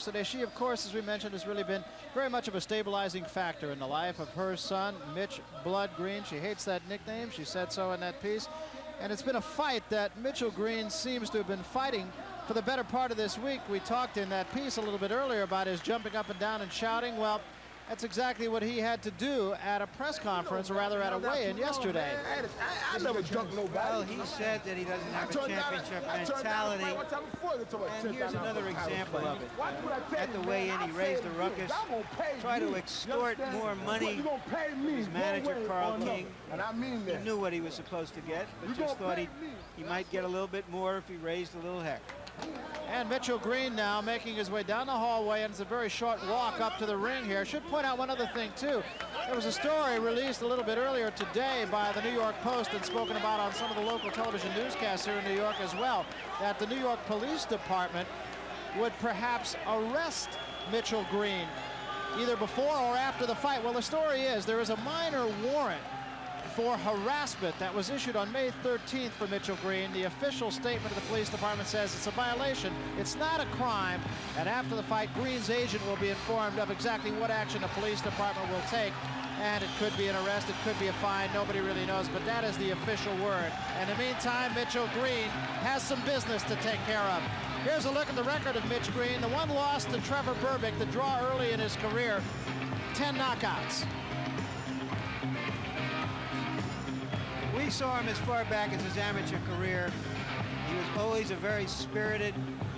yesterday. She, of course, as we mentioned, has really been very much of a stabilizing factor in the life of her son, Mitch Blood Green. She hates that nickname. She said so in that piece. And it's been a fight that Mitchell Green seems to have been fighting for the better part of this week. We talked in that piece a little bit earlier about his jumping up and down and shouting. Well, that's exactly what he had to do at a press conference, or rather at a weigh-in yesterday. I never dunked nobody. Well, he said that he doesn't have a championship mentality. And here's another example of it. At the weigh-in, he raised a ruckus, tried to extort more money from his manager, Carl King. He knew what he was supposed to get, but just thought he might get a little bit more if he raised a little heck. And Mitchell Green now making his way down the hallway, and it's a very short walk up to the ring here. Should point out one other thing, too. There was a story released a little bit earlier today by the New York Post and spoken about on some of the local television newscasts here in New York as well, that the New York Police Department would perhaps arrest Mitchell Green either before or after the fight. Well, the story is there is a minor warrant for harassment that was issued on May 13th for Mitchell Green. The official statement of the police department says it's a violation, it's not a crime, and after the fight, Green's agent will be informed of exactly what action the police department will take, and it could be an arrest, it could be a fine, nobody really knows, but that is the official word. In the meantime, Mitchell Green has some business to take care of. Here's a look at the record of Mitch Green. The one loss to Trevor Berbick, the draw early in his career, 10 knockouts. We saw him as far back as his amateur career. He was always a very spirited,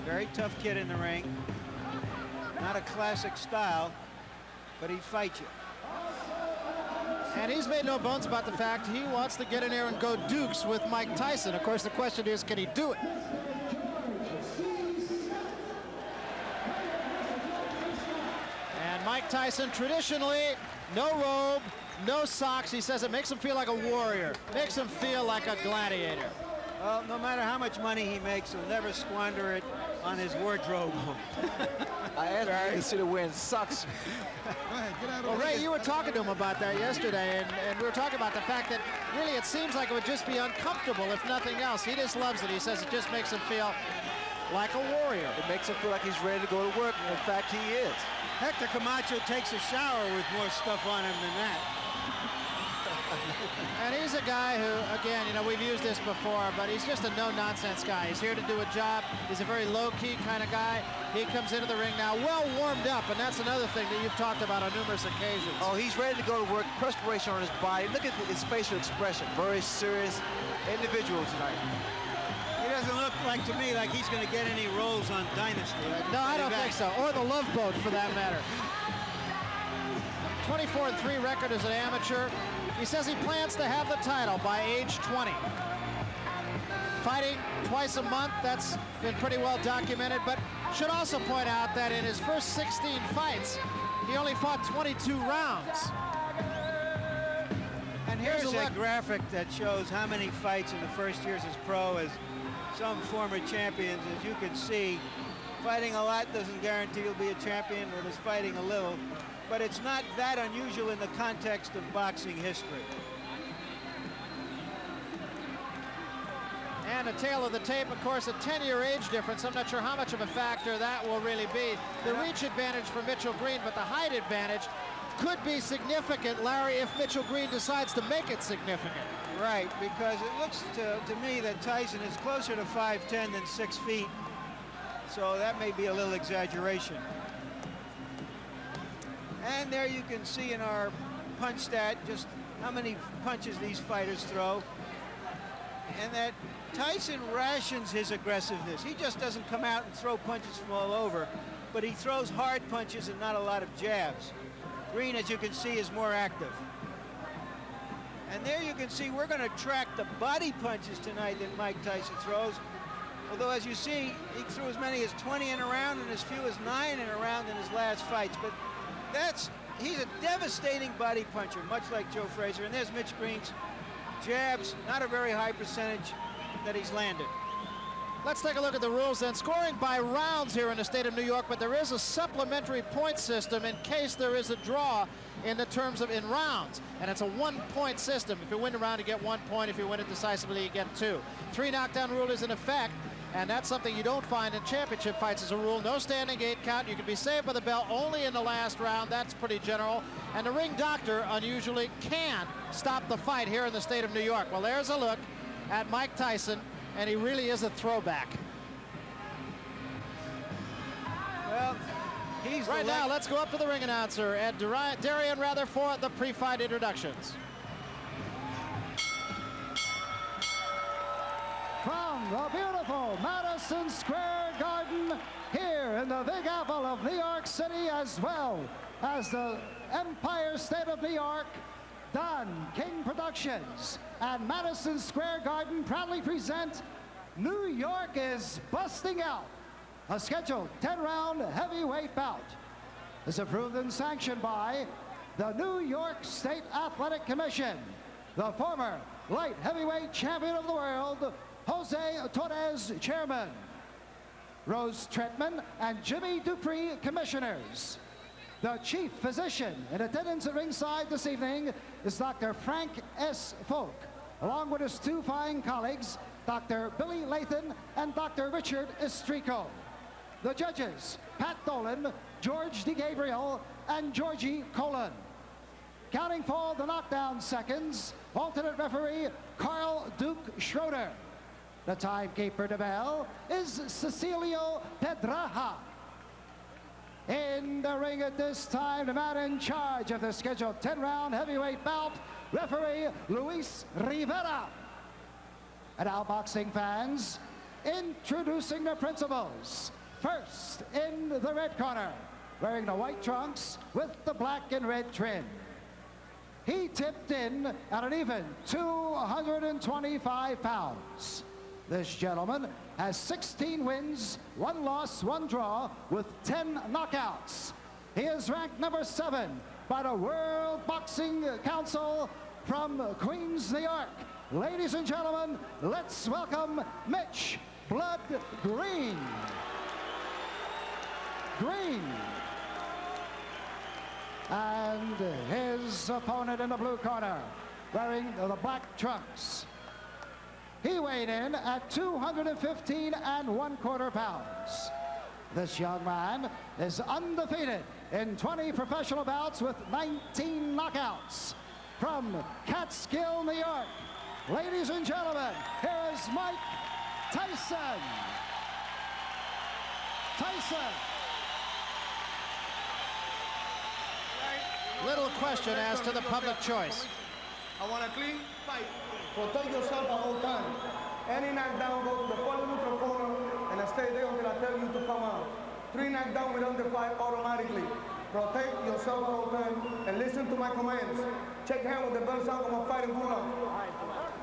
very tough kid in the ring. Not a classic style, but he'd fight you. And he's made no bones about the fact he wants to get in there and go dukes with Mike Tyson. Of course, the question is, can he do it? And Mike Tyson, traditionally, no robe, no socks. He says it makes him feel like a warrior, makes him feel like a gladiator. Well, no matter how much money he makes, he'll never squander it on his wardrobe. I asked him to consider wearing socks. Well, Ray, you were talking to him about that yesterday, and we were talking about the fact that really it seems like it would just be uncomfortable if nothing else. He just loves it. He says it just makes him feel like a warrior. It makes him feel like he's ready to go to work. In fact, he is. Hector Camacho takes a shower with more stuff on him than that. And he's a guy who, again, you know, we've used this before, but he's just a no-nonsense guy. He's here to do a job. He's a very low-key kind of guy. He comes into the ring now well warmed up, and that's another thing that you've talked about on numerous occasions. Oh, he's ready to go to work. Perspiration on his body. Look at his facial expression. Very serious individual tonight. He doesn't look like, to me, like he's going to get any roles on Dynasty. No, I don't think so. Or the Love Boat, for that matter. 24-3 record as an amateur. He says he plans to have the title by age 20. Fighting twice a month, that's been pretty well documented, but should also point out that in his first 16 fights, he only fought 22 rounds. And here's a graphic that shows how many fights in the first years as pro as some former champions. As you can see, fighting a lot doesn't guarantee you'll be a champion, or just fighting a little. But it's not that unusual in the context of boxing history. And a tail of the tape, of course, a 10-year age difference. I'm not sure how much of a factor that will really be. The reach advantage for Mitchell Green, but the height advantage could be significant, Larry, if Mitchell Green decides to make it significant. Right, because it looks to me that Tyson is closer to 5'10" than 6 feet. So that may be a little exaggeration. And there you can see in our punch stat just how many punches these fighters throw. And that Tyson rations his aggressiveness. He just doesn't come out and throw punches from all over, but he throws hard punches and not a lot of jabs. Green, as you can see, is more active. And there you can see we're going to track the body punches tonight that Mike Tyson throws. Although, as you see, he threw as many as 20 in a round and as few as 9 in a round in his last fights. But he's a devastating body puncher, much like Joe Frazier. And there's Mitch Green's jabs, not a very high percentage that he's landed. Let's take a look at the rules then. Scoring by rounds here in the state of New York, but there is a supplementary point system in case there is a draw in the terms of in rounds. And it's a 1-point system. If you win a round, you get 1 point. If you win it decisively, you get 2. 3 knockdown rule is in effect. And that's something you don't find in championship fights as a rule. No standing gate count. You can be saved by the bell only in the last round. That's pretty general. And the ring doctor unusually can stop the fight here in the state of New York. Well, there's a look at Mike Tyson, and he really is a throwback. Well, he's right now, let's go up to the ring announcer, Ed Darian, rather, for the pre-fight introductions. From the beautiful Madison Square Garden here in the Big Apple of New York City, as well as the Empire State of New York, Don King Productions and Madison Square Garden proudly present New York is Busting Out, a scheduled 10-round heavyweight bout. Is approved and sanctioned by the New York State Athletic Commission, the former light heavyweight champion of the world, Jose Torres, chairman, Rose Tretman and Jimmy Dupree, commissioners. The chief physician in attendance at ringside this evening is Dr. Frank S. Folk, along with his two fine colleagues, Dr. Billy Lathan and Dr. Richard Estrico. The judges, Pat Dolan, George DeGabriel, and Georgie Colon. Counting for the knockdown seconds, alternate referee Carl Duke Schroeder. The timekeeper to bell is Cecilio Pedraja. In the ring at this time, the man in charge of the scheduled 10-round heavyweight bout, referee Luis Rivera. And now, boxing fans, introducing the principals. First, in the red corner, wearing the white trunks with the black and red trim. He tipped in at an even 225 pounds. This gentleman has 16 wins, 1 loss, 1 draw, with 10 knockouts. He is ranked number 7 by the World Boxing Council from Queens, New York. Ladies and gentlemen, let's welcome Mitch Blood Green. And his opponent in the blue corner, wearing the black trunks. He weighed in at 215 1/4 pounds. This young man is undefeated in 20 professional bouts with 19 knockouts. From Catskill, New York, ladies and gentlemen, here is Mike Tyson. Little question as to the public choice. I want a clean fight. Protect yourself at all times. Any knockdown, go to the corner neutral corner and stay there until I tell you to come out. 3 knockdown without the fight automatically. Protect yourself at all times and listen to my commands. Check hand with the bells out on my fighting corner.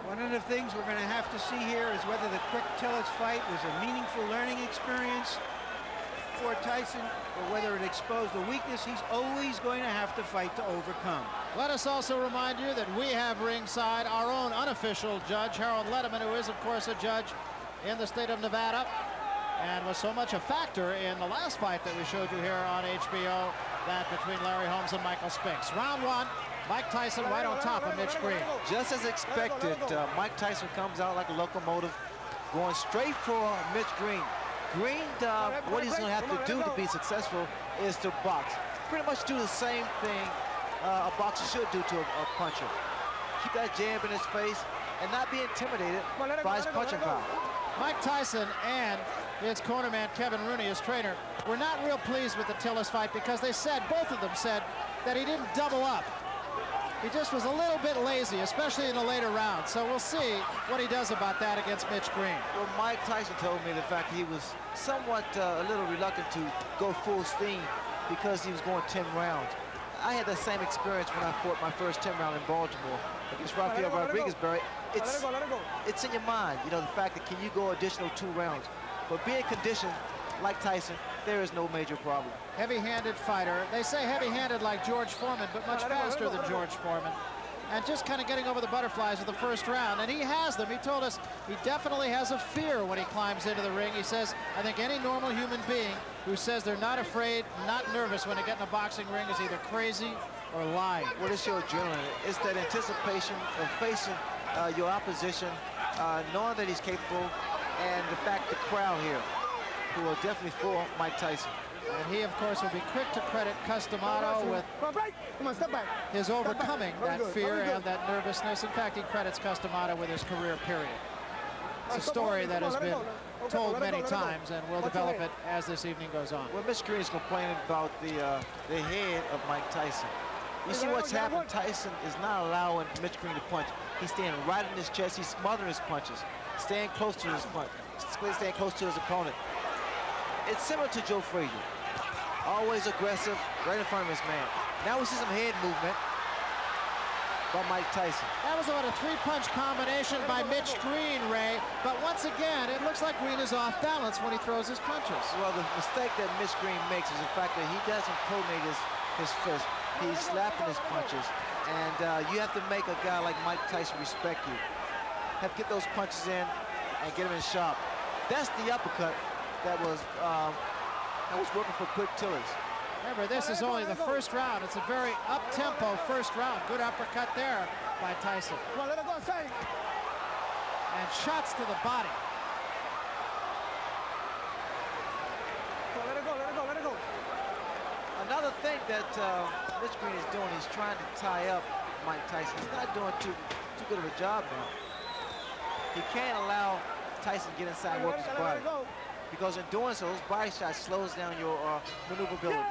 One of the things we're going to have to see here is whether the quick Tillis fight was a meaningful learning experience for Tyson, or whether it exposed a weakness he's always going to have to fight to overcome. Let us also remind you that we have ringside our own unofficial judge, Harold Letterman, who is, of course, a judge in the state of Nevada and was so much a factor in the last fight that we showed you here on HBO, that between Larry Holmes and Michael Spinks. Round 1, Mike Tyson right on top of Mitch Green. Just as expected, Mike Tyson comes out like a locomotive, going straight for Mitch Green. Green, what he's going to have to do to be successful is to box. Pretty much do the same thing a boxer should do to a puncher. Keep that jab in his face and not be intimidated by his punching power. Mike Tyson and his cornerman Kevin Rooney, his trainer, were not real pleased with the Tillis fight because they said, both of them said, that he didn't double up. He just was a little bit lazy, especially in the later rounds. So we'll see what he does about that against Mitch Green. Well, Mike Tyson told me the fact he was somewhat a little reluctant to go full steam because he was going 10 rounds. I had the same experience when I fought my first 10 round in Baltimore against Rafael Rodriguez, Barry. It's in your mind, you know, the fact that can you go additional 2 rounds. But being conditioned like Tyson, there is no major problem. Heavy-handed fighter. They say heavy-handed like George Foreman, but much faster than George Foreman. And just kind of getting over the butterflies of the first round. And he has them. He told us he definitely has a fear when he climbs into the ring. He says, I think any normal human being who says they're not afraid, not nervous when they get in a boxing ring is either crazy or lying. What is your adrenaline? It's that anticipation of facing your opposition, knowing that he's capable, and the fact the crowd here, who are definitely for Mike Tyson. And he, of course, will be quick to credit Customato with Come on, step back. his overcoming Very that good, fear very good. and that nervousness. In fact, he credits Customato with his career, period. It's a story that has been told many times, and we'll develop it as this evening goes on. Well, Mitch Green is complaining about the head of Mike Tyson. You see what's happened? Tyson is not allowing Mitch Green to punch. He's staying right in his chest. He's smothering his punches, staying close to his punch, staying close to his opponent. It's similar to Joe Frazier. Always aggressive, right in front of his man. Now we see some head movement by Mike Tyson. That was about a three-punch combination by Mitch Green, Ray. But once again, it looks like Green is off balance when he throws his punches. Well, the mistake that Mitch Green makes is the fact that he doesn't coordinate his fist. He's slapping his punches. And you have to make a guy like Mike Tyson respect you. Have to get those punches in and get him in sharp. That's the uppercut that was working for quick Tillis. Remember, this is only the first round. It's a very up-tempo first round. Good uppercut there by Tyson. Come on, let it go, say. And shots to the body. Come on, let it go, let it go, let it go. Another thing that Mitch Green is doing, he's trying to tie up Mike Tyson. He's not doing too good of a job now. He can't allow Tyson to get inside and work his body. Because in doing so, those body shots slows down your maneuverability.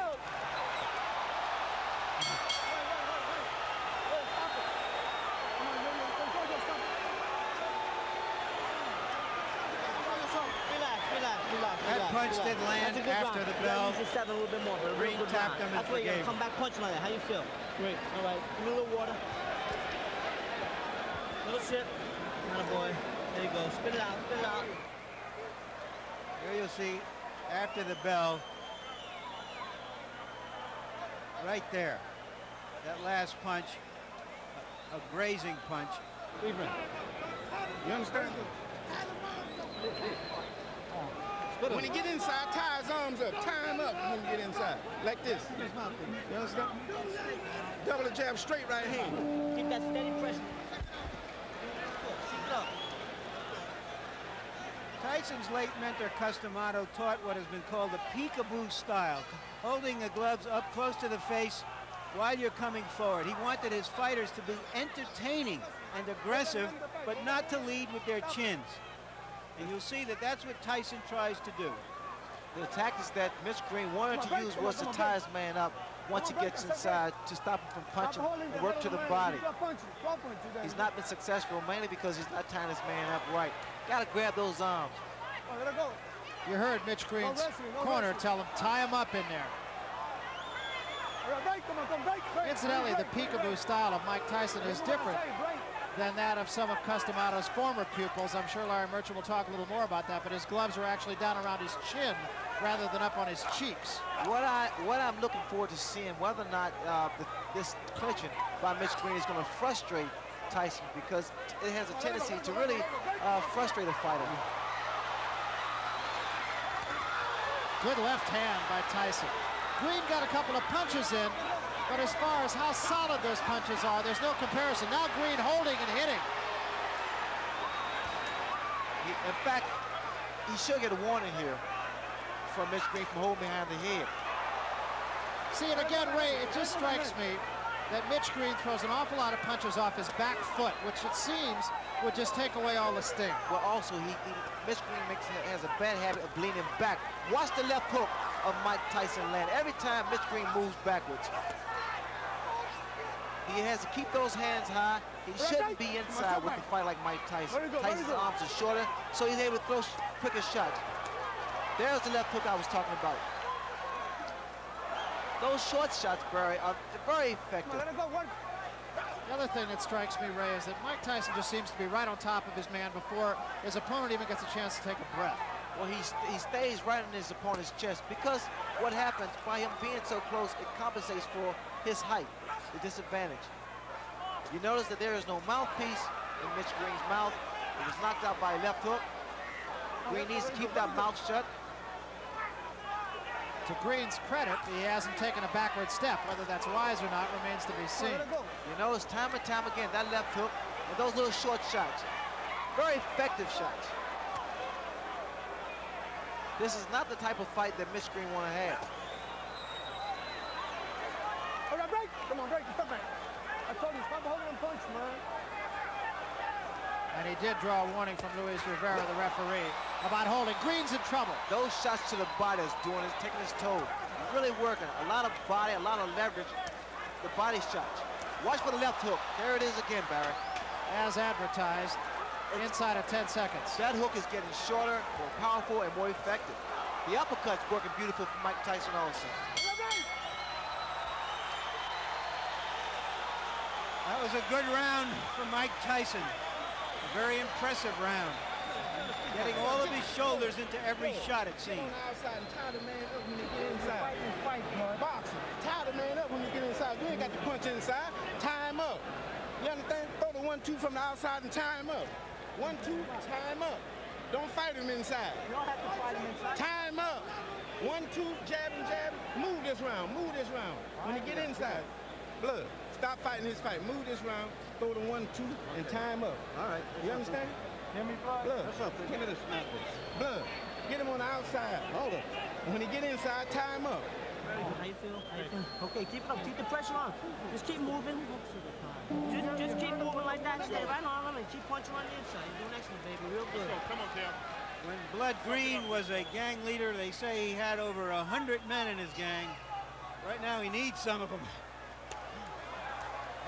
That punch did land after the bell. Green tapped him and forgave him. Come back punch like that. How you feel? Great. All right. Give me a little water. Little sip. Attaboy. There you go. Spit it out. Spit it out. Here you'll see, after the bell, right there, that last punch, a grazing punch. You understand? When he get inside, tie his arms up. Tie him up when he get inside. Like this. You understand? Double the jab, straight right hand. Keep that steady pressure. Keep it up. Tyson's late mentor, Customato, taught what has been called the peekaboo style, holding the gloves up close to the face while you're coming forward. He wanted his fighters to be entertaining and aggressive, but not to lead with their chins. And you'll see that that's what Tyson tries to do. The tactics that Mitch Green wanted to use was to tie his man up once he gets inside to stop him from punching and work to the body. He's not been successful, mainly because he's not tying his man up right. Got to grab those arms. You heard Mitch Green's corner tell him, tie him up in there. Incidentally, the peekaboo style of Mike Tyson is different than that of some of Customato's former pupils. I'm sure Larry Merchant will talk a little more about that, but his gloves are actually down around his chin rather than up on his cheeks. What I'm looking forward to seeing whether or not this clinching by Mitch Green is going to frustrate Tyson, because it has a tendency to really frustrate a fighter. Good left hand by Tyson. Green got a couple of punches in, but as far as how solid those punches are, there's no comparison. Now Green holding and hitting. In fact, he should get a warning here from Mitch Green from holding behind the head. See, and again, Ray, it just strikes me that Mitch Green throws an awful lot of punches off his back foot, which it seems would just take away all the sting. Well, also, Mitch Green has a bad habit of leaning back. Watch the left hook of Mike Tyson land. Every time Mitch Green moves backwards, he has to keep those hands high. He shouldn't be inside with a fight like Mike Tyson. Tyson's arms are shorter, so he's able to throw quicker shots. There's the left hook I was talking about. Those short shots, Barry, are very effective. The other thing that strikes me, Ray, is that Mike Tyson just seems to be right on top of his man before his opponent even gets a chance to take a breath. Well, he stays right in his opponent's chest, because what happens by him being so close, it compensates for his height, the disadvantage. You notice that there is no mouthpiece in Mitch Green's mouth. He was knocked out by a left hook. Green needs to keep that mouth shut. To Green's credit, he hasn't taken a backward step. Whether that's wise or not remains to be seen. You notice time and time again, that left hook and those little short shots. Very effective shots. This is not the type of fight that Mitch Green want to have. Hold on, break. Come on, break. Stop back. I told you, stop holding them punch, man. And he did draw a warning from Luis Rivera, the referee, about holding. Green's in trouble. Those shots to the body is taking his toll. Really working. A lot of body, a lot of leverage. The body shots. Watch for the left hook. There it is again, Barry. As advertised, inside of 10 seconds. That hook is getting shorter, more powerful, and more effective. The uppercut's working beautiful for Mike Tyson also. That was a good round for Mike Tyson. A very impressive round. Getting all of his shoulders into every shot, it seemed. Outside and tie the man up when you get inside. Boxing. Tie the man up when you get inside. You ain't got to punch inside. Tie him up. You understand? Throw the 1-2 from the outside and tie him up. 1-2, tie him up. Don't fight him inside. You don't have to fight him inside. Tie him up. 1-2, jab and jab. Move this round. Move this round. When you get inside, Blood, stop fighting his fight. Move this round. Throw the 1-2 and tie him up. All right. You understand? Hear me, Blood? Blood. What's up? Give me the snap, please. Blood, get him on the outside. Hold up. When he get inside, tie him up. How you feel? How you feel? Okay, keep it up. Keep the pressure on. Just keep moving. Just keep moving like that. Stay right on him and keep punching on the inside. You're doing excellent, baby. Real good. Come on, Tim. When Blood Green was a gang leader, they say he had over 100 men in his gang. Right now, he needs some of them.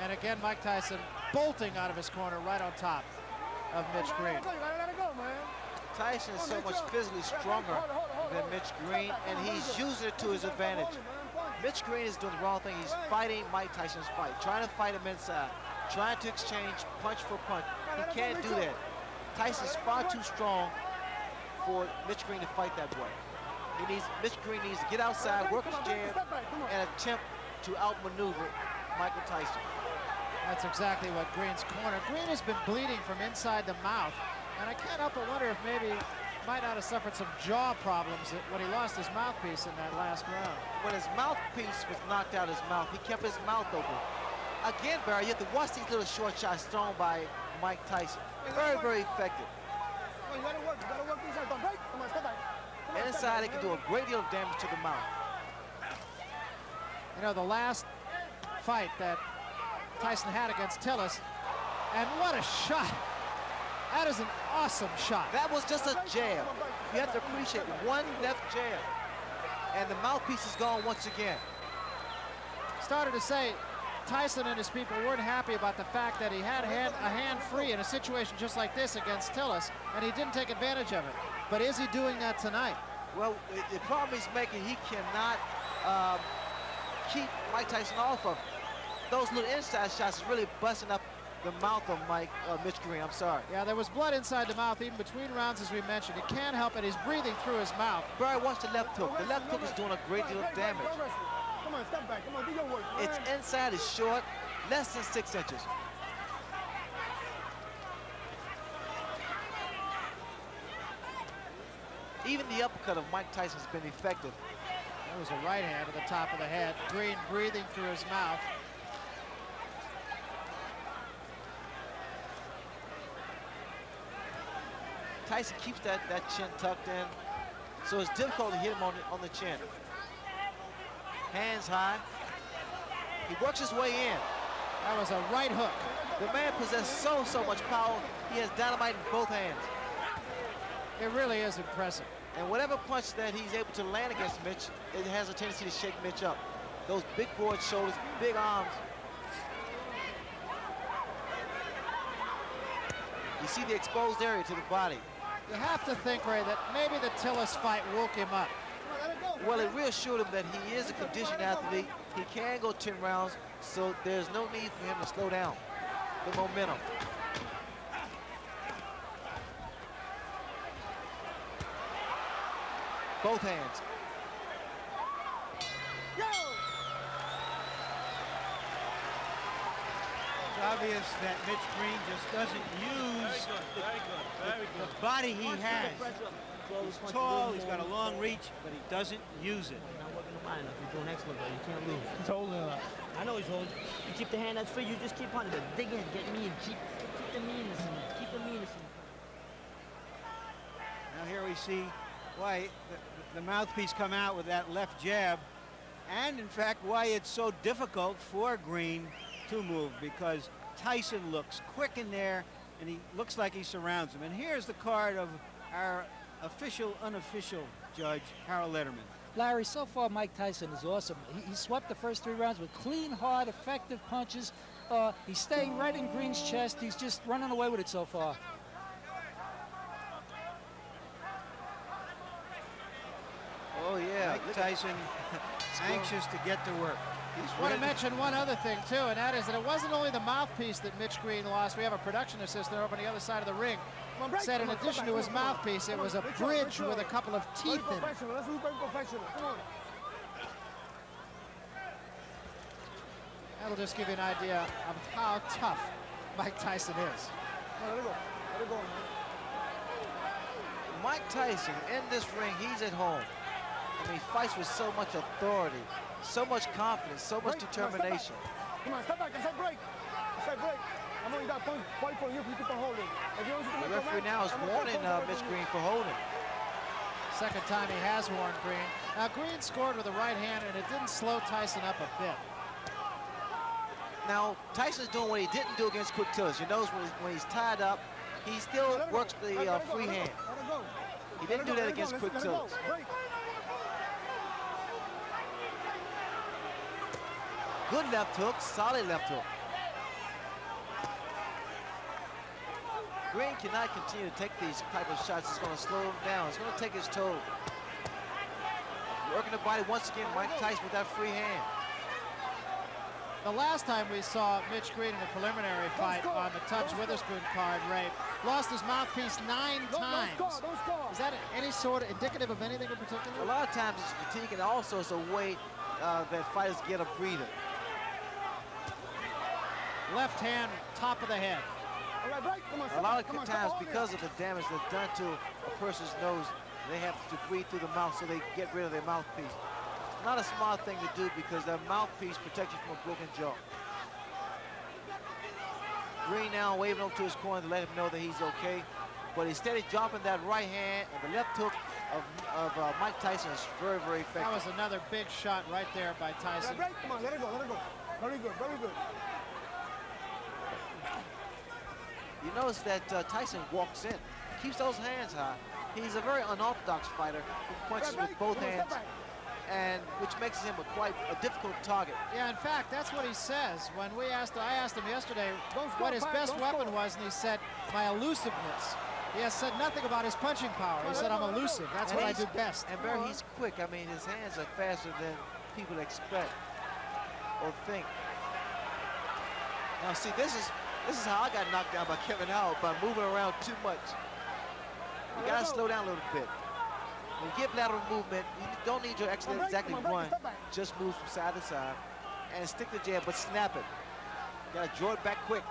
And again, Mike Tyson bolting out of his corner right on top of Mitch Green. Let it go, man. Tyson is so much physically stronger than Mitch Green, and he's using it to his advantage. Mitch Green is doing the wrong thing. He's fighting Mike Tyson's fight, trying to fight him inside, trying to exchange punch for punch. He can't do that. Tyson's far too strong for Mitch Green to fight that way. Mitch Green needs to get outside, work his jab, and attempt to outmaneuver Michael Tyson. That's exactly what Green's corner. Green has been bleeding from inside the mouth, and I can't help but wonder if maybe he might not have suffered some jaw problems when he lost his mouthpiece in that last round. When his mouthpiece was knocked out of his mouth, he kept his mouth open. Again, Barry, you have to watch these little short shots thrown by Mike Tyson. Very, very effective. You gotta work inside. Don't break. Come on, step back. Inside, it can do a great deal of damage to the mouth. You know, the last fight that Tyson had against Tillis, and what a shot. That is an awesome shot. That was just a jab. You have to appreciate one left jab, and the mouthpiece is gone once again. Started to say Tyson and his people weren't happy about the fact that he had a hand free in a situation just like this against Tillis, and he didn't take advantage of it. But is he doing that tonight? Well, the problem he's making, he cannot keep Mike Tyson off of. Those little inside shots is really busting up the mouth of Mitch Green. I'm sorry. Yeah, there was blood inside the mouth even between rounds, as we mentioned. He can't help it. He's breathing through his mouth. Barry, watch the left hook. The left hook is doing a great deal of damage. Come on, step back. Come on, do your work. Its inside is short, less than 6 inches. Even the uppercut of Mike Tyson has been effective. That was a right hand to the top of the head. Green breathing through his mouth. Tyson keeps that chin tucked in, so it's difficult to hit him on the chin. Hands high. He works his way in. That was a right hook. The man possesses so much power. He has dynamite in both hands. It really is impressive. And whatever punch that he's able to land against Mitch, it has a tendency to shake Mitch up. Those big broad shoulders, big arms. You see the exposed area to the body. You have to think, Ray, that maybe the Tillis fight woke him up. Well, it reassured him that he is a conditioned athlete. He can go 10 rounds, so there's no need for him to slow down the momentum. Both hands. It's obvious that Mitch Green just doesn't use the body he has. He's tall, he's got a long reach, but he doesn't use it. You're not working the body enough. You're doing excellent, but you can't lose. He's holding up. I know he's holding. You keep the hand that's free. You just keep punching. But dig in, get mean. Keep the meanness in it. Keep the meanness in it. Now here we see why the mouthpiece come out with that left jab, and in fact why it's so difficult for Green to move, because Tyson looks quick in there and he looks like he surrounds him. And here's the card of our unofficial judge, Harold Letterman. Larry, so far Mike Tyson is awesome. He swept the first 3 rounds with clean, hard, effective punches. He's staying right in Green's chest. He's just running away with it so far. Oh, yeah. Mike Tyson anxious to get to work. I want to mention one other thing, too, and that is that it wasn't only the mouthpiece that Mitch Green lost. We have a production assistant over on the other side of the ring. Said in addition to his mouthpiece, it was a bridge with a couple of teeth in it. Let's do professional. Come on. That'll just give you an idea of how tough Mike Tyson is. Let it go. Let it go, man. Mike Tyson, in this ring, he's at home. I mean, he fights with so much authority, so much confidence, so much determination. Come on, step back. I said break. I said break. I know you got punch. Fight for you if you keep on holding. If you don't The referee now is warning Mitch Green for holding. Second time he has warned Green. Now, Green scored with a right hand, and it didn't slow Tyson up a bit. Now, Tyson's doing what he didn't do against Quick Tillis. You notice when he's tied up, he still works the free hand. He didn't do that against Quick Tillis. Good left hook, solid left hook. Green cannot continue to take these type of shots. It's going to slow him down. It's going to take his toll. Working the body once again, Mike Tyson with that free hand. The last time we saw Mitch Green in a preliminary fight on the Tubbs Witherspoon card, Ray, lost his mouthpiece 9 times. Is that any sort of indicative of anything in particular? A lot of times it's fatigue, and also it's a way that fighters get a breather. Left hand, top of the head. A lot of times, because of the damage that's done to a person's nose, they have to breathe through the mouth so they get rid of their mouthpiece. It's not a smart thing to do because their mouthpiece protects you from a broken jaw. Green now waving over to his corner to let him know that he's okay. But instead of dropping that right hand, and the left hook of Mike Tyson is very, very effective. That was another big shot right there by Tyson. Come on, let it go, let it go. Very good, very good. You notice that Tyson walks in, keeps those hands high. He's a very unorthodox fighter who punches with both hands, and which makes him quite a difficult target. Yeah, in fact, that's what he says. When I asked him yesterday what his best weapon was, and he said, my elusiveness. He has said nothing about his punching power. He said, I'm elusive. That's what I do best. And he's quick. I mean, his hands are faster than people expect or think. Now, see, this is how I got knocked down by Kevin Howard, by moving around too much. You gotta slow down a little bit. When you get lateral movement, you don't need to actually exactly run. Just move from side to side and stick the jab, but snap it. You gotta draw it back quick.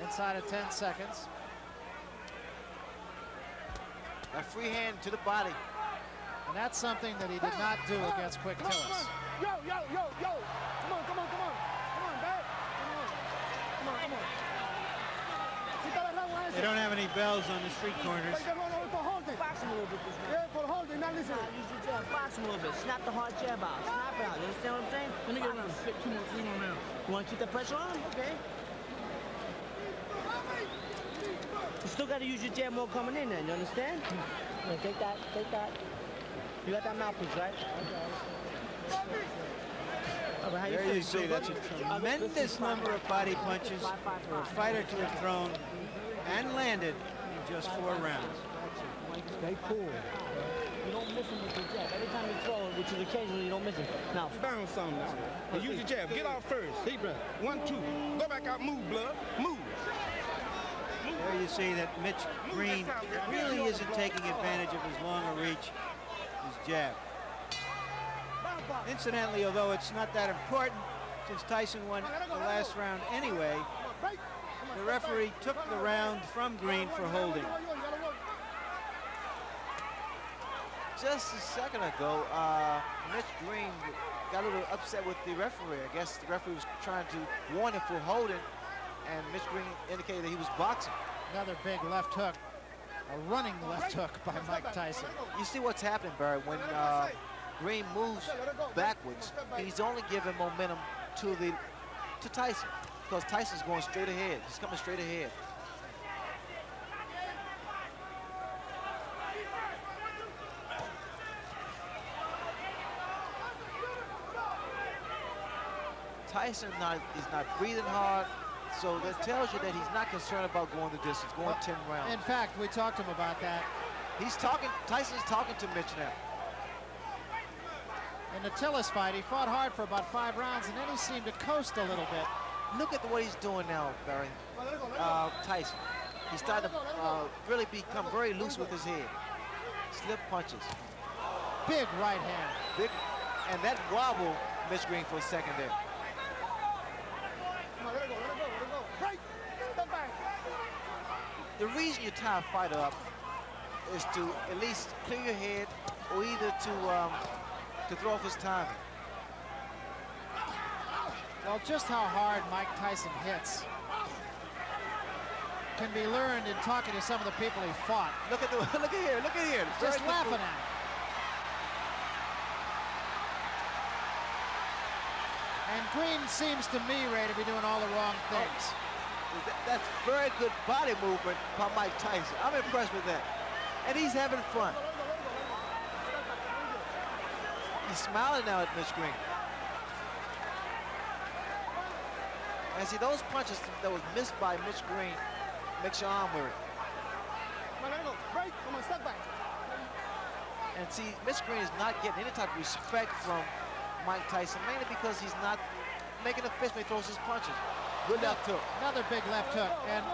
Inside of 10 seconds. A free hand to the body. And that's something that he did not do against Quick Tillis. Yo. Come on. Come on, back. Come on. They don't have any bells on the street corners. Box him a little bit. Yeah, for holding, not listen. Use your jab. Box him a little bit. Snap the hard jab out. Snap it out. You understand what I'm saying? Let me get around. 2 more, 3 more now. You want to keep that pressure on? Okay. You still got to use your jab more coming in there. You understand? Take that. You got that mouthpiece, right? There you see, that's a tremendous number of body punches for a fighter to have thrown and landed in just 4 rounds. Stay cool. You don't miss him with your jab. Every time you throw it, which is occasionally, you don't miss him. Now, Down some now. And use your jab. Get out first. Deep breath. 1, 2. Go back out. Move, blood. Move. There you see that Mitch Green really isn't taking advantage of his longer reach, his jab. Incidentally, although it's not that important, since Tyson won the last round anyway, the referee took the round from Green for holding. Just a second ago, Mitch Green got a little upset with the referee. I guess the referee was trying to warn him for holding, and Mitch Green indicated that he was boxing. Another big left hook. A running left hook by Mike Tyson. You see what's happening, Barry, when Green moves backwards, he's only giving momentum to Tyson, because Tyson's going straight ahead. He's coming straight ahead. Tyson is not breathing hard, so that tells you that he's not concerned about going the distance, going 10 rounds. In fact, we talked to him about that. Tyson's talking to Mitch now. In the Tillis fight, he fought hard for about 5 rounds, and then he seemed to coast a little bit. Look at what he's doing now, Barry. Tyson. He's starting to really become very loose with his head. Slip punches. Big right hand. Big, and that wobbled Mitch Green for a second there. The reason you tie a fighter up is to at least clear your head, or either to throw off his timing. Well, just how hard Mike Tyson hits can be learned in talking to some of the people he fought. Look at here. Just laughing at him. And Green seems to me, Ray, to be doing all the wrong things. That's very good body movement by Mike Tyson. I'm impressed with that. And he's having fun. He's smiling now at Mitch Green. And see, those punches that was missed by Mitch Green makes your arm weary. And see, Mitch Green is not getting any type of respect from Mike Tyson, mainly because he's not making a fist when he throws his punches. Good left hook. Another big left hook, and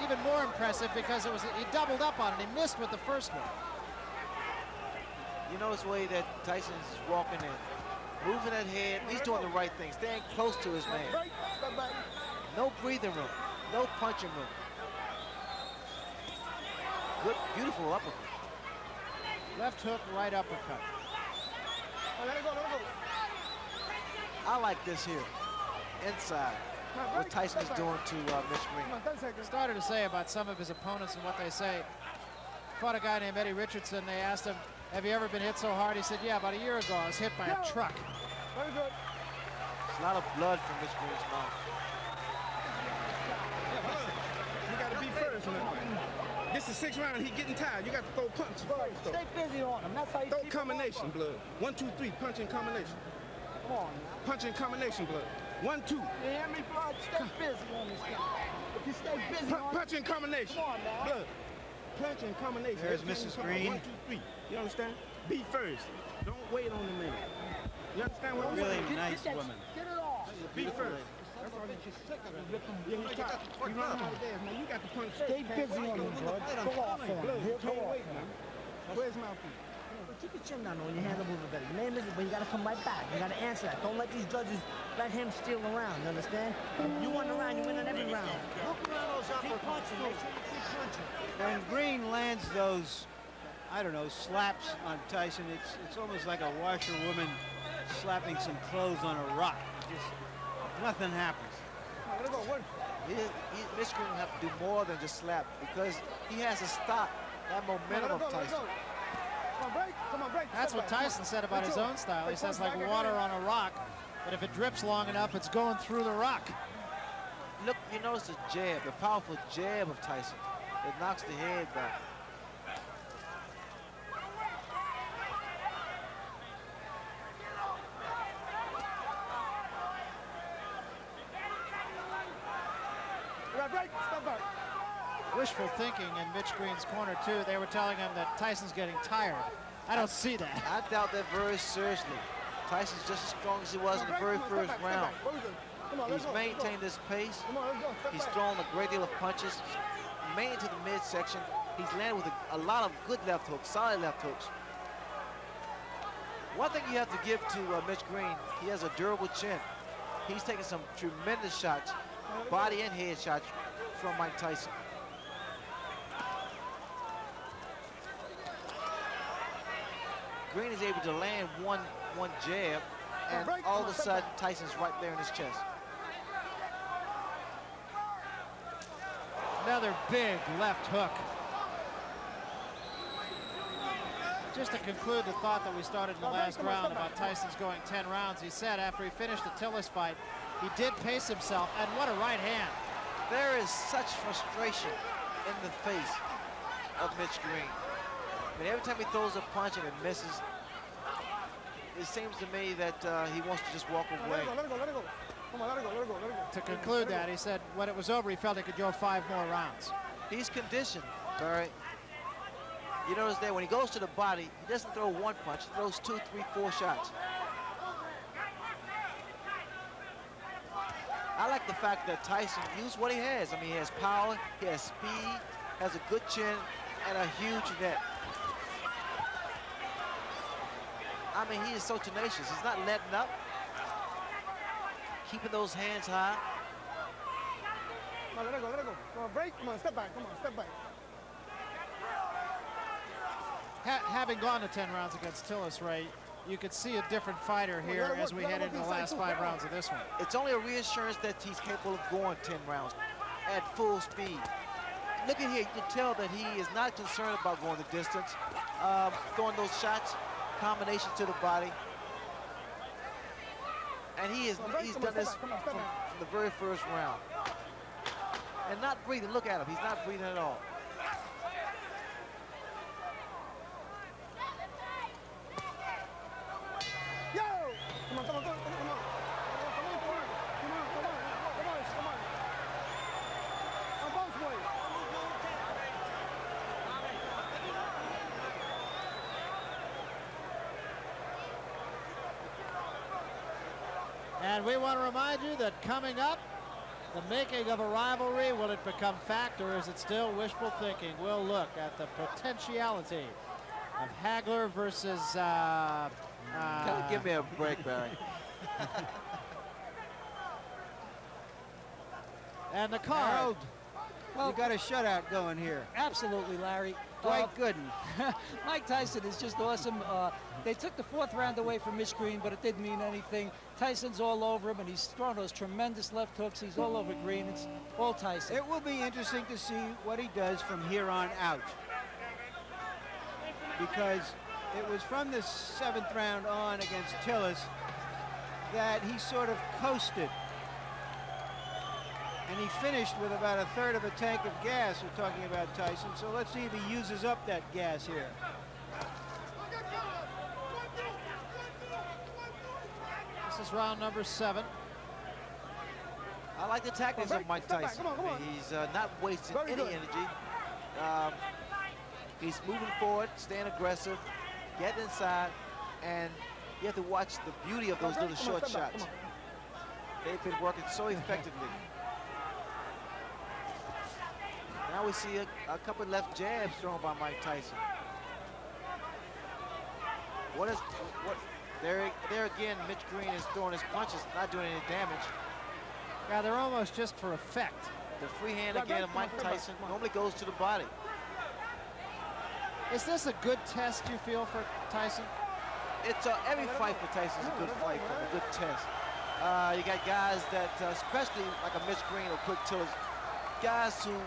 even more impressive because he doubled up on it. He missed with the first one. You notice the way that Tyson is walking in, moving that head. He's doing the right thing, staying close to his man. No breathing room, no punching room. Good, beautiful uppercut. Left hook, right uppercut. I like this here, inside, what Tyson is doing to Mitch Green. Started to say about some of his opponents and what they say. Fought a guy named Eddie Richardson. They asked him, have you ever been hit so hard? He said, yeah, about a year ago I was hit by a truck. There's a lot of blood from Mitch Green's mouth. You got to be first in that fight. This is 6th round. He getting tired. You got to throw punches first, though. Stay busy on him. That's how you Throw keep combination, blood. 1, 2, 3. Punch in combination. Come on now. Punch in combination, blood. 1, 2. You hear me, blood? Stay busy on this guy. If you stay busy on Punch in combination. Come on now. Blood. Punch in combination. There's Every time Mrs. you come out, Green. 1, 2, 3. You understand? Be first. Don't wait on the man. You understand what I'm Really saying? nice woman. Get it off. Be first. That's all you you run out of gas, man. You got to punch. Stay busy on him, blood. Go off on him. Blood, He'll you go can't off wait, on him. man. Where's mouthpiece? Keep your chin down on your hand a little bit better. Your name is, but you got to come right back. You got to answer that. Don't let these judges let him steal around. You understand? You win the round, you win on every round. Look around those upper punches. Make sure you keep punching. When Green lands those, I don't know, slaps on Tyson, it's almost like a washerwoman slapping some clothes on a rock. Just nothing happens. Mitch Green will have to do more than just slap, because he has to stop that momentum of Tyson. That's what Tyson said about his own style. He says like water on a rock, but if it drips long enough, it's going through the rock. Look, you notice the jab, the powerful jab of Tyson. It knocks the head back. Wishful thinking in Mitch Green's corner, too. They were telling him that Tyson's getting tired. I don't see that. I doubt that very seriously. Tyson's just as strong as he was in the very first round. He's maintained this pace. He's thrown a great deal of punches, mainly to the midsection. He's landed with a lot of good left hooks, solid left hooks. One thing you have to give to Mitch Green, he has a durable chin. He's taking some tremendous shots, body and head shots from Mike Tyson. Green is able to land one jab, and all of a sudden Tyson's right there in his chest. Another big left hook. Just to conclude the thought that we started in the last round about Tyson's going 10 rounds, he said after he finished the Tillis fight, he did pace himself, and what a right hand. There is such frustration in the face of Mitch Green. I mean, every time he throws a punch and it misses, it seems to me that he wants to just walk away. Let it go, let it go. Come on, let it go, let it go, let it go. To conclude that, he said when it was over, he felt he could go 5 more rounds. He's conditioned, Barry. You notice that when he goes to the body, he doesn't throw one punch, he throws 2, 3, 4 shots. I like the fact that Tyson used what he has. I mean, he has power, he has speed, has a good chin, and a huge net. I mean, he is so tenacious. He's not letting up. Keeping those hands high. Come on, let it go, let it go. Come on, break. Come on, step back. Come on, step back. Having gone to 10 rounds against Tillis, Ray, you could see a different fighter here as we head into the last 5 rounds of this one. It's only a reassurance that he's capable of going 10 rounds at full speed. Look at here, you can tell that he is not concerned about going the distance, throwing those shots, combination to the body. And he's done this from the very first round. And not breathing, look at him, he's not breathing at all. Yo! Come on, come on, come on, come on. Come on, come on, come on, come on, come on, come on. On both ways. And we want to remind you that coming up, the making of a rivalry, will it become fact or is it still wishful thinking? We'll look at the potentiality of Hagler versus... Give me a break, Barry. And the card. Harold, you got a shutout going here. Absolutely, Larry. Dwight Gooden. Mike Tyson is just awesome. They took the 4th round away from Mitch Green, but it didn't mean anything. Tyson's all over him, and he's throwing those tremendous left hooks. He's all over Green. It's all Tyson. It will be interesting to see what he does from here on out. Because it was from the 7th round on against Tillis that he sort of coasted. And he finished with about 1/3 of a tank of gas. We're talking about Tyson. So let's see if he uses up that gas here. This is round number 7. I like the tactics of Mike Tyson. He's not wasting any energy. He's moving forward, staying aggressive, getting inside, and you have to watch the beauty of those little short shots. They've been working so effectively. Now we see a couple left jabs thrown by Mike Tyson. There again, Mitch Green is throwing his punches, not doing any damage. Yeah, they're almost just for effect. The free hand again of Mike Tyson normally goes to the body. Is this a good test, you feel, for Tyson? It's every fight for Tyson is a good fight, a good test. You got guys that, especially like a Mitch Green or Quick Tillis, guys who,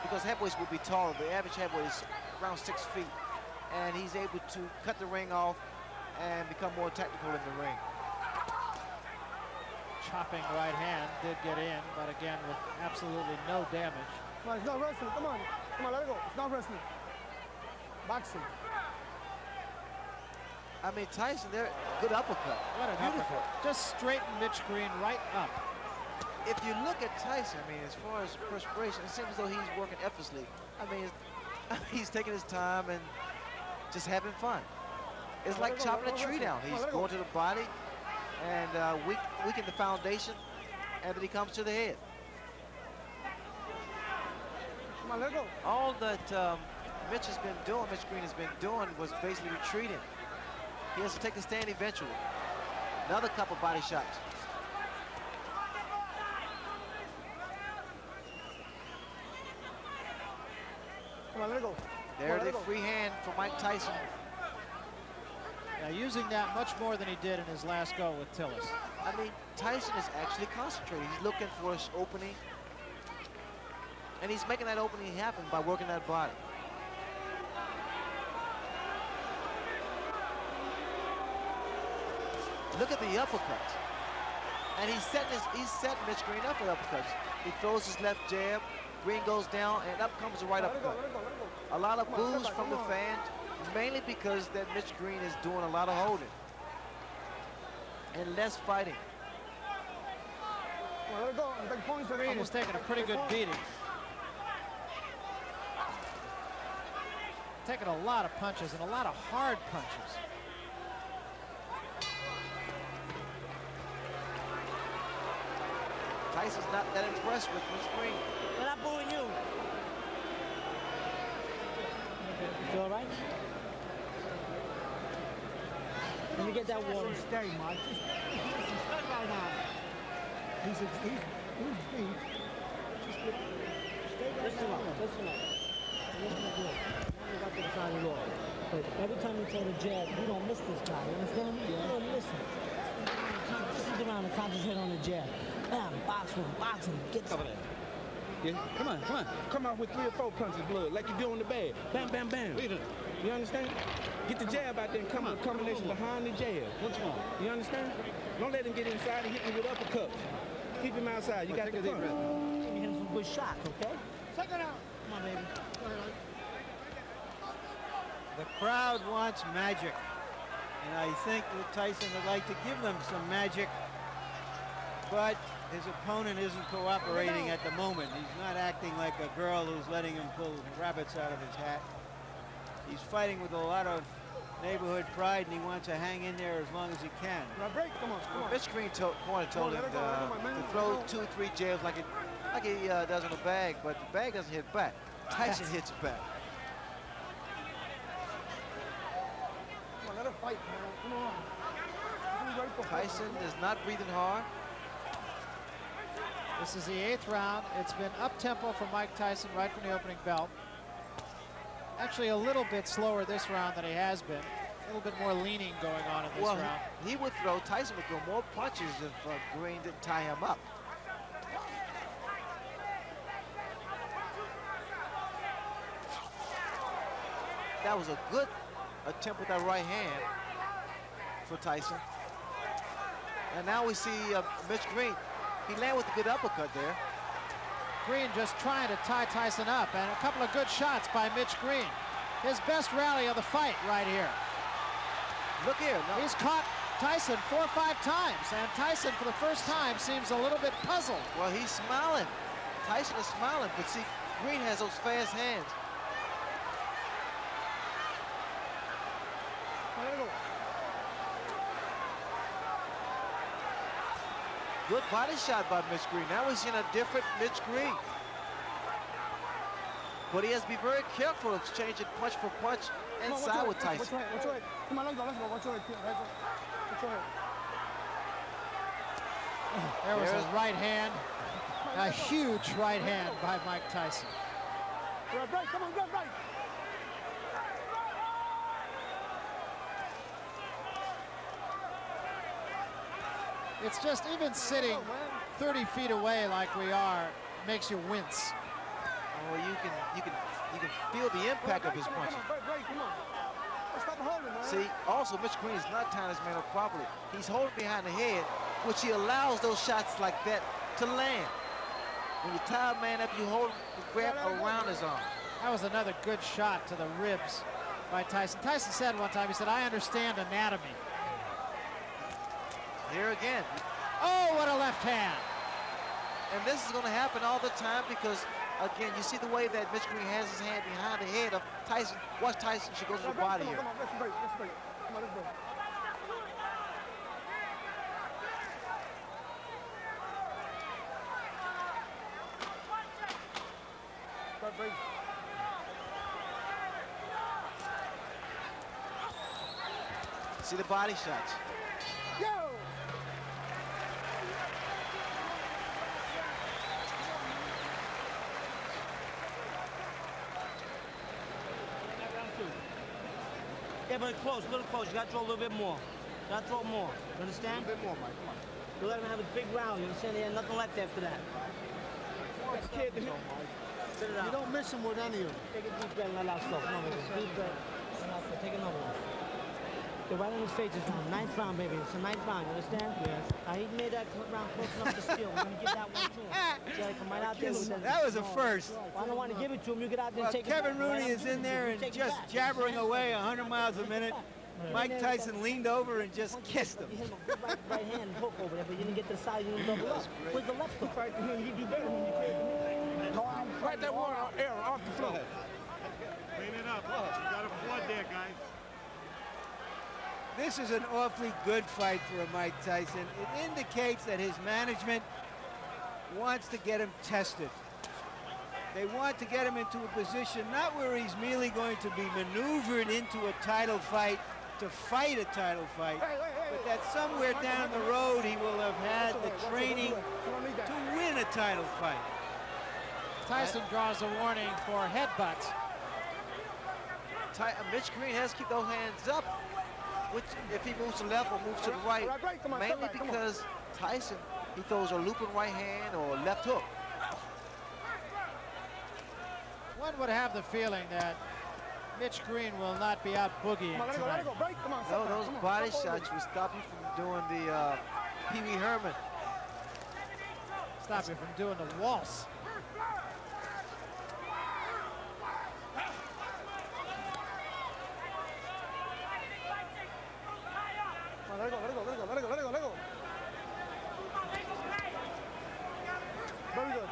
because heavyweights will be taller, the average heavyweight is around 6 feet, and he's able to cut the ring off and become more tactical in the ring. Chopping right hand did get in, but again with absolutely no damage. Come on, it's not wrestling. Come on. Come on, let it go. It's not wrestling. Boxing. I mean, Tyson, they're good uppercut. What an uppercut. Just straighten Mitch Green right up. If you look at Tyson, I mean, as far as perspiration, it seems as though he's working effortlessly. I mean, he's taking his time and just having fun. It's like chopping a tree down. He's going to the body and weaken the foundation, and then he comes to the head. Come on, let it go. All that Mitch Green has been doing was basically retreating. He has to take a stand eventually. Another couple body shots. Come on, let it go. There's the free hand for Mike Tyson. Now using that much more than he did in his last go with Tillis. I mean, Tyson is actually concentrating. He's looking for his opening. And he's making that opening happen by working that body. Look at the uppercuts. And he's setting Mitch Green up with uppercuts. He throws his left jab, Green goes down, and up comes the right uppercut. A lot of boos from the fans, mainly because that Mitch Green is doing a lot of holding and less fighting. Green is taking a pretty good beating. Taking a lot of punches and a lot of hard punches. Tyson's not that impressed with Mitch Green. We're not booing you. You all right? Let me get that water. Stay, Mark. Just stay right now. He's beat. Just listen up. Listen up. Listen up good. Now we got to decide the law. But every time you throw the jab, you don't miss this guy. You understand me? You don't miss him. Just sit around and concentrate on the jab. Bam, box with boxing. Get Cover that. Yeah, come on. Come out with 3 or 4 punches of blood, like you do on the bag. Bam, bam, bam. You understand? Get the jab out there and come with a combination behind the jab. What's wrong? You understand? Don't let him get inside and hit you with uppercuts. Keep him outside. You got to punch. You hit him some good shots, okay? Second out. Come on, baby. The crowd wants magic. And I think that Tyson would like to give them some magic. But his opponent isn't cooperating at the moment. He's not acting like a girl who's letting him pull rabbits out of his hat. He's fighting with a lot of neighborhood pride, and he wants to hang in there as long as he can. Mitch Green told him to throw 2 or 3 jabs like he does on the bag, but the bag doesn't hit back. Tyson hits back. Let her fight, man. Come on. Tyson is not breathing hard. This is the 8th round. It's been up-tempo for Mike Tyson right from the opening bell. Actually, a little bit slower this round than he has been. A little bit more leaning going on in this round. Tyson would throw more punches if Green didn't tie him up. That was a good attempt with that right hand for Tyson. And now we see Mitch Green. He landed with a good uppercut there. Green just trying to tie Tyson up, and a couple of good shots by Mitch Green. His best rally of the fight right here. Look here. No. He's caught Tyson 4 or 5 times, and Tyson for the first time seems a little bit puzzled. Well, he's smiling. Tyson is smiling, but see, Green has those fast hands. Good body shot by Mitch Green. Now we're seeing a different Mitch Green. But he has to be very careful of changing punch for punch inside with Tyson. Watch your head. Come on, let's go. Watch your head. Watch your head. There was a right hand. A huge right hand by Mike Tyson. Right. Come on, right. It's just even sitting 30 feet away like we are makes you wince. Oh, you can feel the impact of his punches. See, also Mitch Green is not tying his man up properly. He's holding behind the head, which he allows those shots like that to land. When you tie a man up, you hold the grab around his arm. That was another good shot to the ribs by Tyson. Tyson said one time, he said, "I understand anatomy." Here again. Oh, what a left hand. And this is going to happen all the time because, again, you see the way that Mitch Green has his hand behind the head of Tyson. Watch Tyson, she goes to the body here. Come on, let's break. Come on, let's go. Break. See the body shots. Yo! Yeah, but close, a little close. You got to throw a little bit more. You got to throw more. You understand? A bit more, Mike. Come on. You let him have a big round. You understand? They had nothing left after that. Spit it out. You don't miss him with any of them. Take a deep breath and let out stuff. No, deep breath. Take another one. They're right in his face. It's the 9th round, baby. It's the 9th round. You understand? Yes. He made that round close enough to steal. We're going to give that one to him. See how he come right out there with That was a first. I don't want to give it to him. You get out there and take it Kevin back. Rooney is in there and just jabbering away 100 miles a minute. Mike Tyson leaned over and just kissed him. You hit him a good right hand hook over there, but you didn't get the side. You didn't double up. Where's the left hook? Fight to him, you do better when you play. Fight that one air off the floor. Clean it up. You got a flood there, guys. This is an awfully good fight for a Mike Tyson. It indicates that his management wants to get him tested. They want to get him into a position not where he's merely going to be maneuvered into a title fight to fight a title fight, but that somewhere down the road he will have had the training to win a title fight. Tyson draws a warning for headbutts. Mitch Green has to keep those hands up, which if he moves to the left or moves to the right, mainly because Tyson, he throws a looping right hand or a left hook. One would have the feeling that Mitch Green will not be out boogieing tonight. No, those body shots will stop you from doing the Pee Wee Herman. Stop you from doing the waltz. Let it go, let it go, let it go, let it go, let it go, let it go. Very good.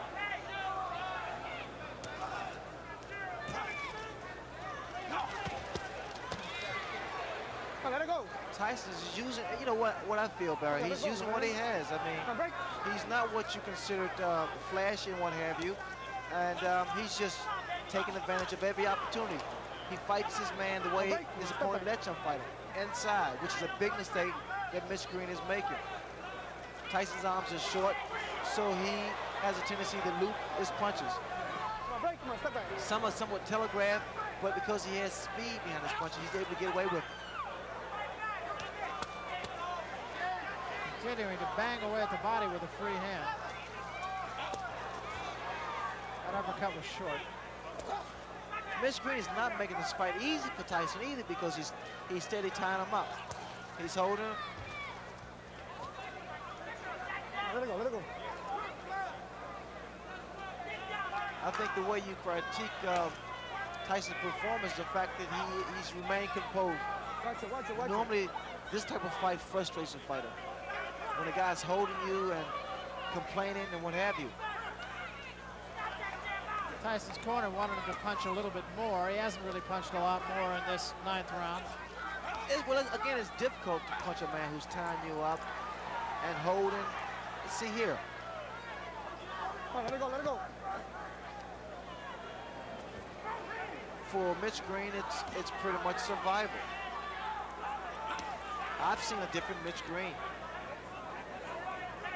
Let it go. Tyson's using, you know what I feel, Barry, he's using what he has. I mean, he's not what you considered flashy and what have you, and he's just taking advantage of every opportunity. He fights his man the way his opponent lets him fight him, inside, which is a big mistake that Mitch Green is making. Tyson's arms are short, so he has a tendency to loop his punches. Some are somewhat telegraphed, but because he has speed behind his punches, he's able to get away with it. Continuing to bang away at the body with a free hand. That uppercut was short. Mitch Green is not making this fight easy for Tyson either, because he's steady tying him up. He's holding him. Let it go, let it go. I think the way you critique Tyson's performance, the fact that he's remained composed. Watch it, watch it, watch Normally, this type of fight frustrates a fighter. When a guy's holding you and complaining and what have you. Tyson's corner wanted him to punch a little bit more. He hasn't really punched a lot more in this 9th round. Well, again, it's difficult to punch a man who's tying you up and holding. Let's see here. it. Let it go, let it go. For Mitch Green, it's pretty much survival. I've seen a different Mitch Green.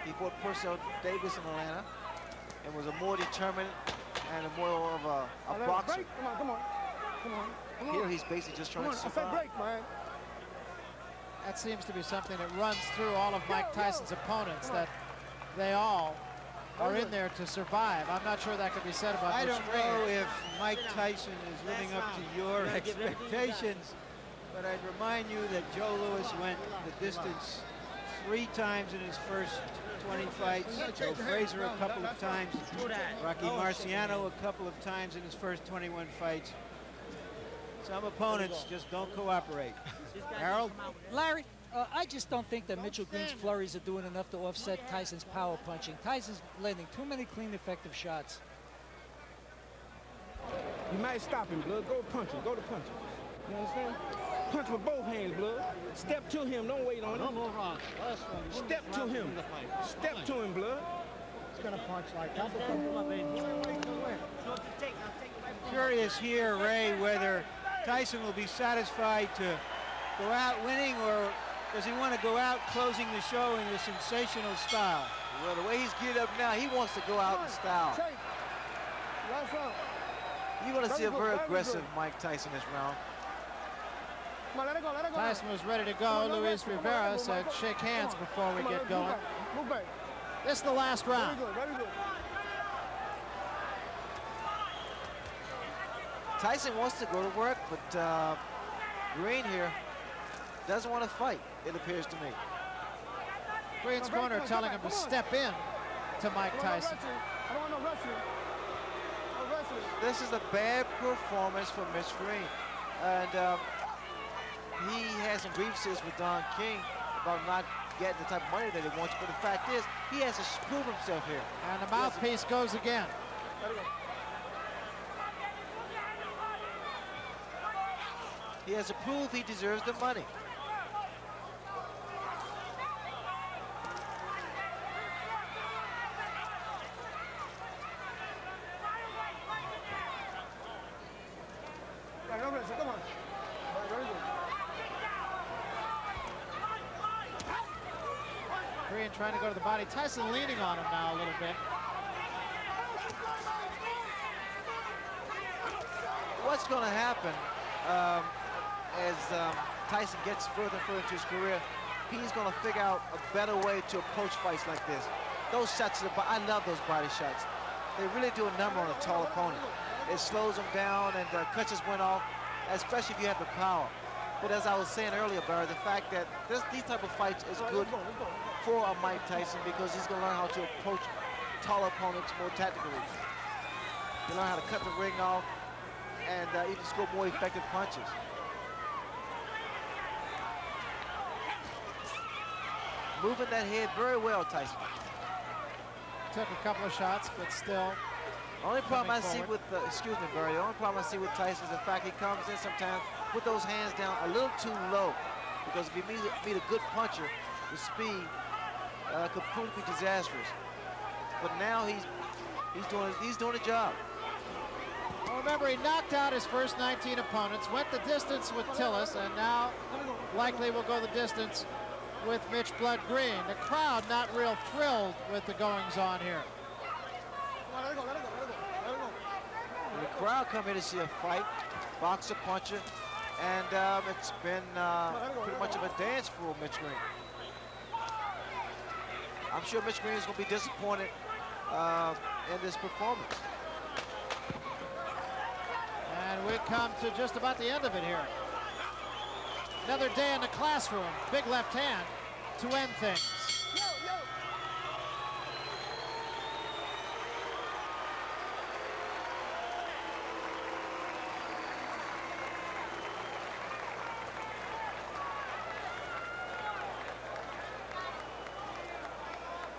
He fought Purcell Davis in Atlanta and was a more determined and a more of a boxer. Break. Come on, come on. Come on, come on. Here he's basically just trying to I said survive. break, man. That seems to be something that runs through all of Mike Tyson's opponents, that they all are in there to survive. I'm not sure that could be said about I Mitch don't Green. know if Mike Tyson is living up to your expectations, but I'd remind you that Joe Louis went the distance 3 times in his first 20 fights. Joe Frazier a couple of times. Rocky Marciano a couple of times in his first 21 fights. Some opponents just don't cooperate. Harold? Larry, I just don't think that Mitchell Green's flurries are doing enough to offset Tyson's power punching. Tyson's landing too many clean, effective shots. You might stop him, blood. Go punch him. Go to punch him. You understand? Punch with both hands, blood. Step to him. Don't wait on him. Step to him. Step to him, blood. He's going to punch like that. Curious here, Ray, whether Tyson will be satisfied to go out winning, or does he want to go out closing the show in a sensational style? Well, the way he's geared up now, he wants to go out in style. Last round. You're going to see a very aggressive Mike Tyson this round. Come on, let it go, let it go. Tyson was ready to go. Luis Rivera said shake hands before we get going. Move back. This is the last round. Very good, very good. Tyson wants to go to work, but Green here doesn't want to fight, it appears to me. Green's corner telling him to step in to Mike Tyson. I don't want no wrestling. No wrestling. This is a bad performance for Mitch Green. And he has some grievances with Don King about not getting the type of money that he wants. But the fact is, he has to prove himself here. And the mouthpiece goes again. He has to prove he deserves the money. No wrestling, come on. Green trying to go to the body. Tyson leaning on him now a little bit. What's going to happen as Tyson gets further and further into his career, he's going to figure out a better way to approach fights like this. Those shots, I love those body shots. They really do a number on a tall opponent. It slows them down and cuts his wind off, especially if you have the power. But as I was saying earlier, Barry, the fact that these type of fights is good for a Mike Tyson because he's going to learn how to approach tall opponents more tactically. He'll learn how to cut the ring off and even score more effective punches. Moving that head very well, Tyson. Took a couple of shots, but still. Only problem I see with, excuse me, Barry, the only problem I see with Tyson is the fact he comes in sometimes with those hands down a little too low. Because if you meet a good puncher, the speed could prove to be disastrous. But now he's doing a job. Well, remember, he knocked out his first 19 opponents, went the distance with Tillis, and now likely will go the distance with Mitch Blood Green. The crowd not real thrilled with the goings-on here. The crowd come here to see a fight, boxer, puncher, and it's been pretty much of a dance for Mitch Green. I'm sure Mitch Green is going to be disappointed in this performance. And we come to just about the end of it here. Another day in the classroom. Big left hand to end things.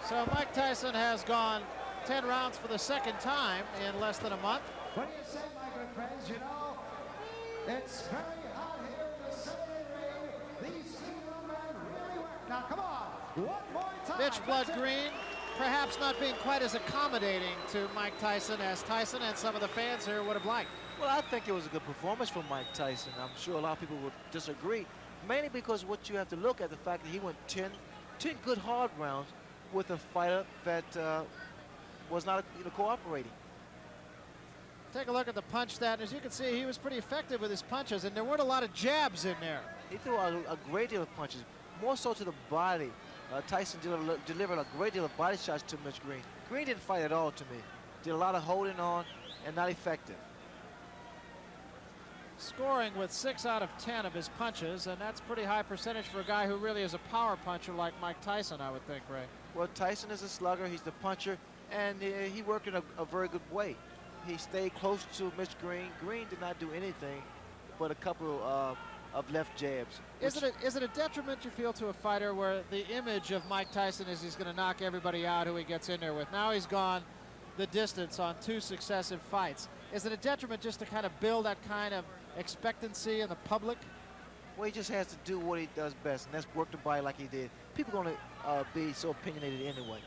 So Mike Tyson has gone 10 rounds for the second time in less than a month. What do you say, my good friends? You know, it's very hot here in the Saturday ring. These two young men really work. Now, come on, one more time. Mitch Blood Green, perhaps not being quite as accommodating to Mike Tyson as Tyson and some of the fans here would have liked. Well, I think it was a good performance from Mike Tyson. I'm sure a lot of people would disagree, mainly because what you have to look at the fact that he went 10 good hard rounds with a fighter that was not cooperating. Take a look at the punch stat. As you can see, he was pretty effective with his punches, and there weren't a lot of jabs in there. He threw a great deal of punches, more so to the body. Tyson delivered a great deal of body shots to Mitch Green. Green didn't fight at all to me. Did a lot of holding on and not effective. Scoring with 6 out of 10 of his punches, and that's pretty high percentage for a guy who really is a power puncher like Mike Tyson, I would think, Ray. Well, Tyson is a slugger. He's the puncher, and he worked in a very good way. He stayed close to Mitch Green. Green did not do anything but a couple of left jabs. Is it a detriment, you feel, to a fighter where the image of Mike Tyson is he's going to knock everybody out who he gets in there with? Now he's gone the distance on 2 successive fights. Is it a detriment just to kind of build that kind of expectancy in the public? Well, he just has to do what he does best, and that's work the body like he did. People are going to be so opinionated anyway.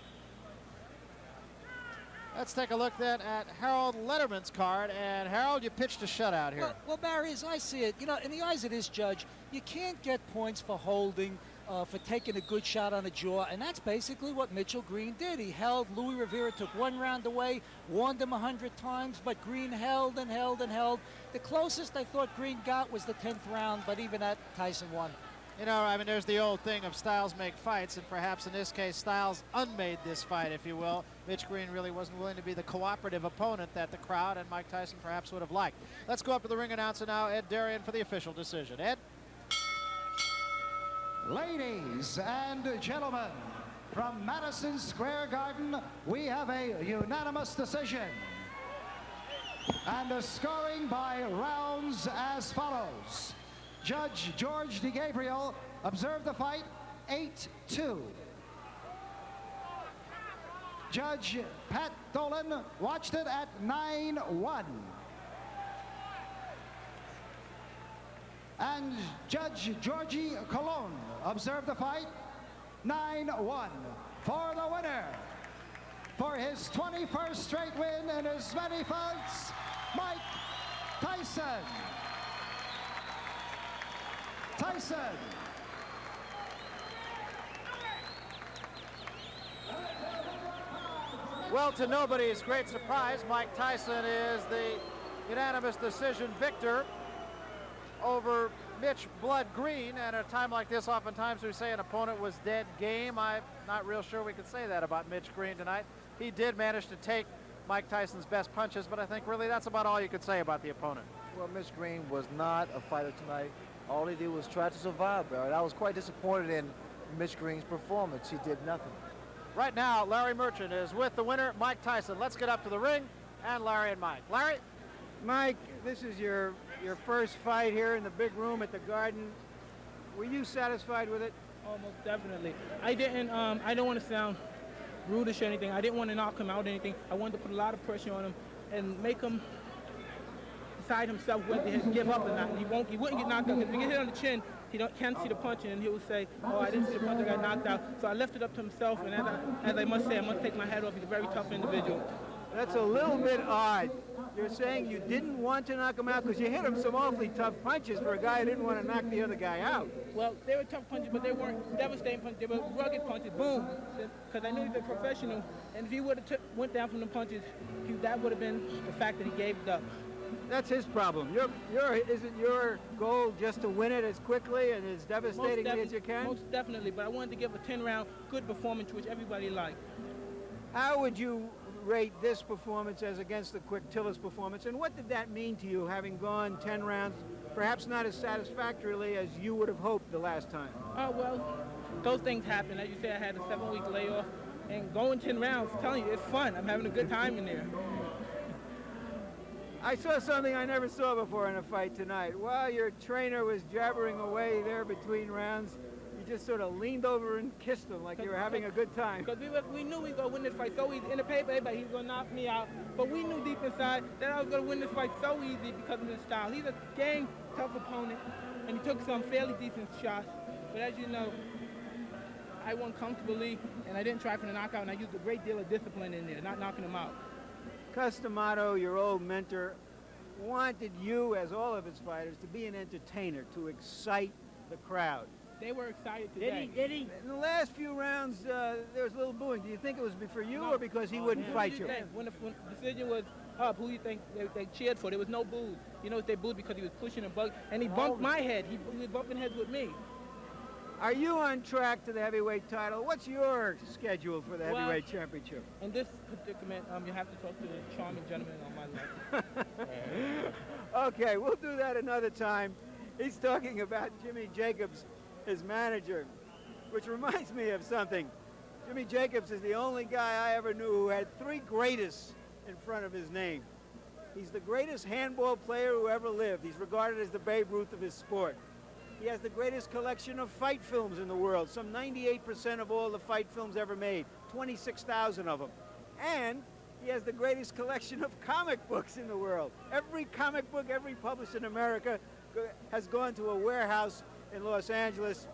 Let's take a look then at Harold Letterman's card. And Harold, you pitched a shutout here. Well, Barry, as I see it, in the eyes of this judge, you can't get points for holding, for taking a good shot on the jaw, and that's basically what Mitchell Green did. He held. Louis Rivera took 1 round away, warned him 100 times, but Green held and held and held. The closest I thought Green got was the 10th round, but even that, Tyson won. There's the old thing of styles make fights, and perhaps in this case, Styles unmade this fight, if you will. Mitch Green really wasn't willing to be the cooperative opponent that the crowd and Mike Tyson perhaps would have liked. Let's go up to the ring announcer now, Ed Darian, for the official decision. Ed? Ladies and gentlemen, from Madison Square Garden, we have a unanimous decision. And the scoring by rounds as follows. Judge George DeGabriel observed the fight 8-2. Judge Pat Dolan watched it at 9-1. And Judge Georgie Colon observed the fight 9-1 for the winner. For his 21st straight win in as many fights, Mike Tyson. Tyson. Well, to nobody's great surprise, Mike Tyson is the unanimous decision victor over Mitch Blood Green. And at a time like this, oftentimes we say an opponent was dead game. I'm not real sure we could say that about Mitch Green tonight. He did manage to take Mike Tyson's best punches, but I think really that's about all you could say about the opponent. Well, Mitch Green was not a fighter tonight. All he did was try to survive, Barrett. I was quite disappointed in Mitch Green's performance. He did nothing. Right now, Larry Merchant is with the winner, Mike Tyson. Let's get up to the ring, and Larry and Mike. Larry? Mike, this is your first fight here in the big room at the Garden. Were you satisfied with it? Almost definitely. I don't want to sound rudish or anything. I didn't want to knock him out or anything. I wanted to put a lot of pressure on him and make him decide himself whether he'd give up or not. He wouldn't get knocked out, because if he get hit on the chin, he can't see the punch, and he will say, oh, I didn't see the punch, I got knocked out. So I left it up to himself, and as I must say, I must take my hat off. He's a very tough individual. That's a little bit odd. You're saying you didn't want to knock him out because you hit him some awfully tough punches for a guy who didn't want to knock the other guy out. Well, they were tough punches, but they weren't devastating punches. They were rugged punches, boom. Because I knew he was a professional, and if he would have went down from the punches, that would have been the fact that he gave it up. That's his problem. Isn't your goal just to win it as quickly and as devastatingly as you can? Most definitely, but I wanted to give a 10-round good performance, which everybody liked. How would you rate this performance as against the quick Tillis performance, and what did that mean to you, having gone 10 rounds, perhaps not as satisfactorily as you would have hoped the last time? Well, those things happen. As you say, I had a 7-week layoff, and going 10 rounds, I'm telling you, it's fun. I'm having a good time in there. I saw something I never saw before in a fight tonight. While your trainer was jabbering away there between rounds, you just sort of leaned over and kissed him like you were having a good time. Because we knew we were going to win this fight so easy. In the paper, everybody, he was going to knock me out. But we knew deep inside that I was going to win this fight so easy because of his style. He's a dang tough opponent, and he took some fairly decent shots. But as you know, I won comfortably, and I didn't try for the knockout, and I used a great deal of discipline in there, not knocking him out. Customato, your old mentor, wanted you, as all of his fighters, to be an entertainer, to excite the crowd. They were excited today. Did he? In the last few rounds, there was a little booing. Do you think it was for you or because he wouldn't fight you? When the decision was up, who do you think they cheered for? There was no boos. You know, they booed because he was pushing and bugging, and he bumped my head. He was bumping heads with me. Are you on track to the heavyweight title? What's your schedule for the heavyweight championship? In this predicament, you have to talk to the charming gentleman on my left. Okay, we'll do that another time. He's talking about Jimmy Jacobs, his manager, which reminds me of something. Jimmy Jacobs is the only guy I ever knew who had 3 greatest in front of his name. He's the greatest handball player who ever lived. He's regarded as the Babe Ruth of his sport. He has the greatest collection of fight films in the world, some 98% of all the fight films ever made, 26,000 of them. And he has the greatest collection of comic books in the world. Every comic book, every published in America has gone to a warehouse in Los Angeles,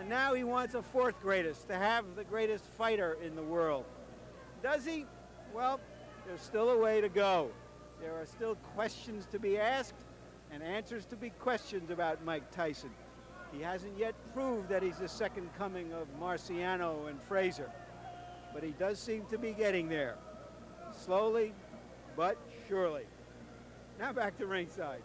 and now he wants a 4th greatest, to have the greatest fighter in the world. Does he? Well, there's still a way to go. There are still questions to be asked and answers to be questioned about Mike Tyson. He hasn't yet proved that he's the second coming of Marciano and Frazier, but he does seem to be getting there, slowly but surely. Now back to ringside.